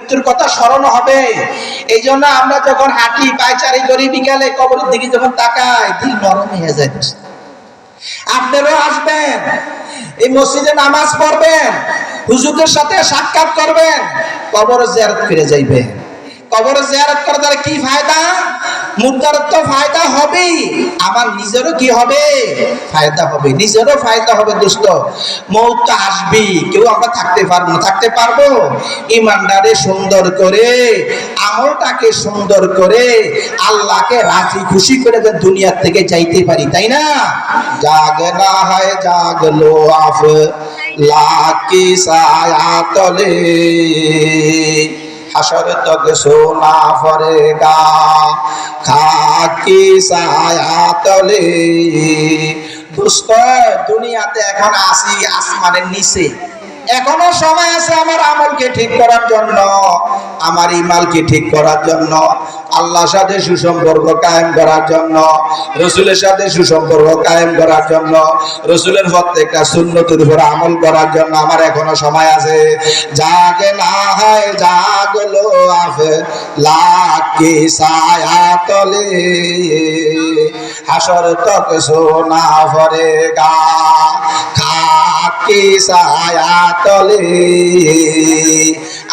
মৃত্যুর কথা স্মরণ হবে। এই জন্য আমরা যখন হাঁটি পায়চারি করি বিকালে কবরের দিকে যখন তাকাই দিল নরম হয়ে যায়। আপনারাও আসবেন, এই মসজিদে নামাজ পড়বেন, হুজুরদের সাথে সাক্ষাৎ করবেন, কবর জিয়ারত করে যাইবেন। কবর জিয়ারত করার দ্বারা কি ফায়দা? মুর্দার তো ফায়দা হবেই, আমার নিজেরও কি হবে? ফায়দা হবে, নিজেরও ফায়দা হবে। দোস্ত, মৌত তো আসবেই, কেউ আমরা থাকতে পারবো না। থাকতে পারবো? ইমানদারে সুন্দর করে, আমলটাকে সুন্দর করে, আল্লাহকে রাজি খুশি করে যে দুনিয়া থেকে যাইতে পারি, তাই না? জাগনা হয় জাগলো আফ লাকি সায়া তলে, হাসর তক সোনা ফরেগা খাকি সায়া তলে। দোস্ত, দুনিয়াতে এখন আসি আসমানের নিচে, এখনো সময় আছে আমার আমলকে ঠিক করার জন্য, আমার ইমানকে ঠিক করার জন্য, আল্লাহর সাথে সুসম্পর্ক কায়েম করার জন্য, রসুলের সাথে সুসম্পর্ক কায়েম করার জন্য, রসুলের প্রত্যেকটা সুন্নতের উপর আমল করার জন্য আমার এখনো সময় আছে। জাগে না হয় জাগলো আফে লাকি সায়া তলে, হাসর তক সোনা ফরেগা খাকি সায়া তলে।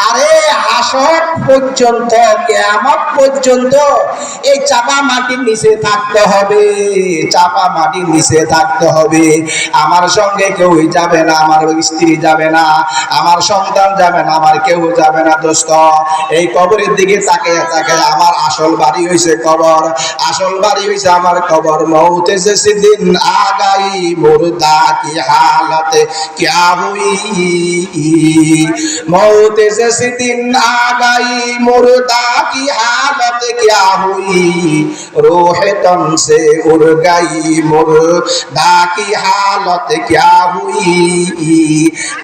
আরে হাসর পর্যন্ত, কিয়ামত পর্যন্ত এই চাপা মাটির নিচে থাকতে হবে, চাপা মাটির নিচে থাকতে হবে। আমার সঙ্গে কেউ যাবে না, আমার স্ত্রী যাবে না, আমার সন্তান যাবে না, আমার কেউ যাবে না। দোস্ত, এই কবরের দিকে তাকিয়ে তাকিয়ে আমার আসল বাড়ি হইছে কবর, আসল বাড়ি হইছে আমার কবর। মৌতে জেসে দিন আগাই মুর্দা কি হালতে क्या हुई, मौत जैसे दिन आ गई मुर्दा की हालत क्या हुई, रूह तन से उड़ गई मुर्दा की हालत क्या हुई।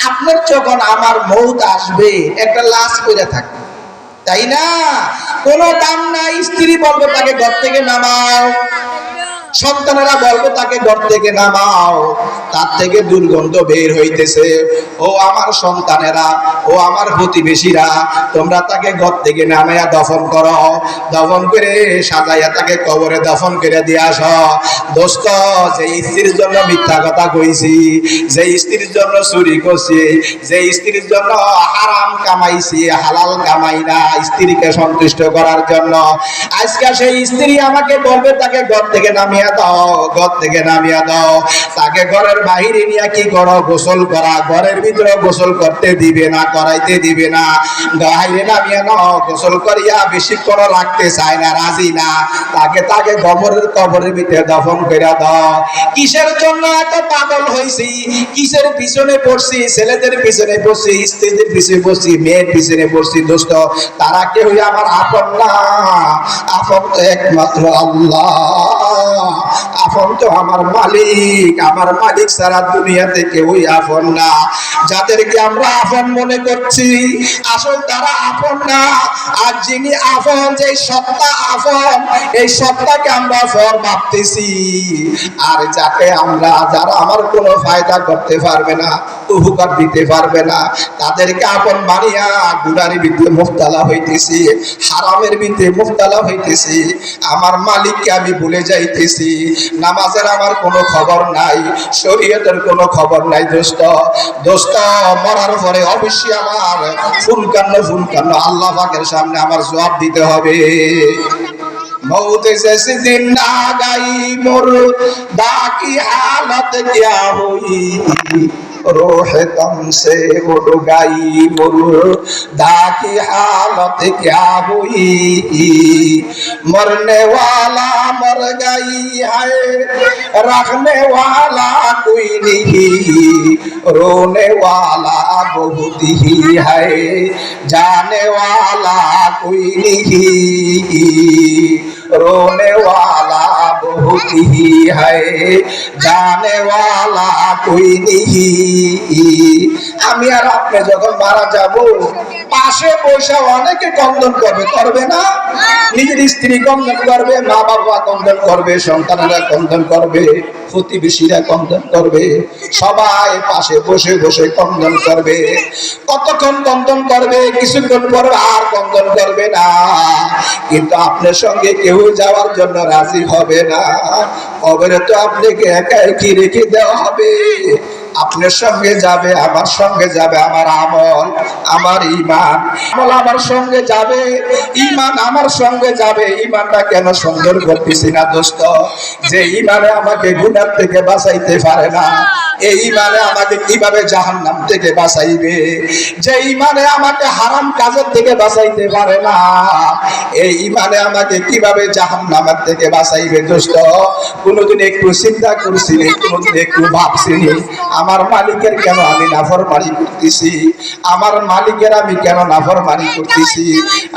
আপনার যখন আমার মৌত আসবে একটা লাশ পড়ে থাকবে, তাই না? কোনো দাম নাই। স্ত্রী বলবে তাকে ঘর থেকে নামাও, সন্তানেরা বলবে তাকে ঘর থেকে নামাও, তার থেকে দুর্গন্ধ বের হইতেছে। ও আমার সন্তানেরা, ও আমার প্রতিবেশীরা, তোমরা তাকে ঘর থেকে নামাইয়া দফন করো, দফন করে সাজাইয়া তাকে কবরে দফন করে দিয়ে আসো। দোস্ত, যে স্ত্রীর জন্য মিথ্যা কথা কইছি, যে স্ত্রীর জন্য চুরি করছি, যে স্ত্রীর জন্য হারাম কামাইছি, হালাল কামাই না, স্ত্রীকে সন্তুষ্ট করার জন্য, আজকে সেই স্ত্রী আমাকে বলবে তাকে ঘর থেকে নামিয়ে দাও, ঘর থেকে নামিয়ে দাও। তাকে ঘরের বাহিরে নিয়ে কি করো? গোসল করা। ঘরের ভিতরে গোসল করতে দিবে না, করাইতে দিবে না। বাহিরে নামিয়ে নাও, গোসল করিয়া বেশিক্ষণ রাখতে চায় না, রাজি না। তাকে কবরের ভিতরে দফন করে দাও। কিসের জন্য এত পাগল হইছি? কিসের পিছনে পড়ছি? ছেলেদের পিছনে পড়ছি, স্ত্রীদের পিছনে পড়ছি, মেয়ের পিছনে পড়ছি। দোস্ত, তারা কেউ আমার আপন না, আপন তো একমাত্র আল্লাহ, আপন তো আমার মালিক। আমার মালিক ছাড়া দুনিয়াতে কেউই আপন না। যাদেরকে আমরা আপন মনে করছি আসল তারা আপন না। আর যিনি আপন, যে সত্তা আপন, এই সত্তাকে আমরা আপন ভাবতেছি। আর যারা আমার কোনো ফায়দা করতে পারবে না, উপকার দিতে পারবে না, তাদেরকে আপন বানিয়া গুনাহের ভিতরে মুবতালা হইতেছি, হারামের ভিতরে মুবতালা হইতেছি। আমার মালিককে আমি ভুলে যাইতেছি। নামাজের আমার কোনো খবর নাই, শরীয়তের কোনো খবর নাই। দোস্ত, মরার পরে অবশ্যই আমার ফুনকান্ন আল্লাহ পাকের সামনে আমার জবাব দিতে হবে। मौत जैसे दिन आ गई मुर्दा की हालत क्या हुई, रूह तम से उड़ गई मुर्दा की हालत क्या हुई। मरने वाला मर गई है, रखने वाला कोई नहीं, रोने वाला बहुत ही है, जाने वाला कोई नहीं, रोने वाला बहुत ही है, जाने वाला कोई नहीं। আমি আর আপনি যখন মারা যাব, পাশে বসে অনেকে কন্দন করবে, করবে না? নিজের স্ত্রী কন্দন করবে, মা বাবা কন্দন করবে, সন্তানেরা কন্দন করবে, প্রতিবেশীরা কন্দন করবে, সবাই পাশে বসে বসে কন্দন করবে। কতক্ষণ কন্দন করবে? কিছুক্ষণ পর আর কন্দন করবে না। কিন্তু আপনার সঙ্গে কেউ যাওয়ার জন্য রাজি হবে না। কবরে তো আপনাকে একা একই রেখে দেওয়া হবে। আপনার সঙ্গে যাবে, আমার সঙ্গে যাবে আমার আমল, আমার ঈমান। আমল আমার সঙ্গে যাবে, ঈমান আমার সঙ্গে যাবে। ঈমানটা কেন সুন্দর করতেছি না দোস্ত? যে ঈমানে আমাকে গুনাহ থেকে বাঁচাইতে পারে না, এই ঈমানে আমাকে কিভাবে জাহান্নাম থেকে বাঁচাইবে? যে ঈমানে আমাকে হারাম কাজের থেকে বাঁচাইতে পারে না, এই ঈমানে আমাকে কিভাবে জাহান্নামের থেকে বাঁচাইবে দোস্ত? কোনদিন একটু চিন্তা করছিনি? কোনদিন একটু ভাবছিনি আমার মালিকের কেন আমি নাফরমানি করতেছি? আমার মালিকের আমি কেন নাফরমানি করতেছি?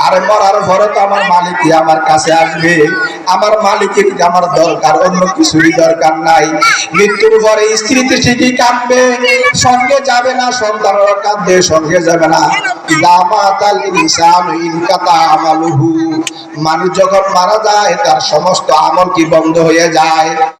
আর মরার পরে তো আমার মালিকই আমার কাছে আসবে। আমার মালিকের আমার দরকার, অন্য কিছুরই দরকার নাই। মৃত্যুর পরে স্ত্রীতে ঠিকই কাঁদবে, সঙ্গে যাবে না। সন্তানরা কাঁদবে, সঙ্গে যাবে না। ইদামাতাল ইনসানু ইনকাতা আমালুহু, মানুষ যখন মারা যায় তার সমস্ত আমল কি বন্ধ হয়ে যায়?